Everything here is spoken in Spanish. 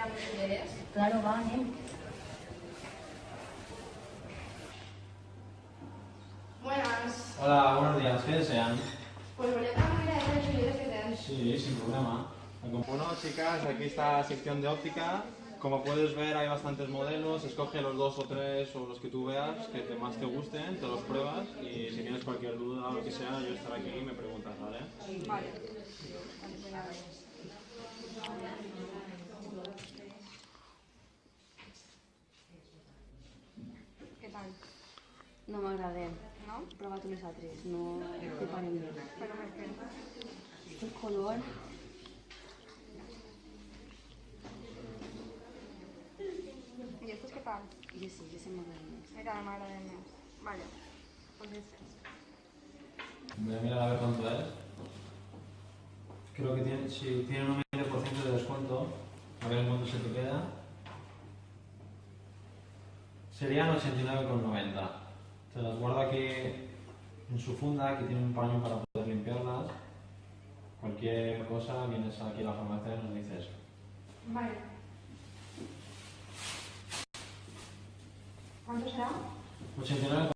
mirando si quieres? Claro, va, anem. Buenas. Hola, buenos días. ¿Qué desean? Pues voy a cambiar de los vídeos que te dan. Sí, sin problema. Bueno, chicas, aquí está la sección de óptica. Como puedes ver, hay bastantes modelos. Escoge los 2 o 3 o los que tú veas que más te gusten, te los pruebas y si tienes cualquier duda o lo que sea, yo estaré aquí y me preguntas, ¿vale? Vale. Voy a ver. ¿Qué tal? No m'agraden. ¿No? Prova-t'ho les altres, no te paren bé. Pero me espero. Este color... ¿Y estos qué tal? Jo sí, jo se m'agraden més. Mira, me agradan más. Vale. Pues este. Voy a mirar a ver cuánto es. Creo que tiene, si tiene un 20% de descuento, a ver en cuánto se te queda. Serían 89,90. Te las guardo aquí en su funda, aquí tiene un paño para poder limpiarlas. Cualquier cosa, vienes aquí a la farmacia y nos dices. Vale. ¿Cuánto será? 89,90.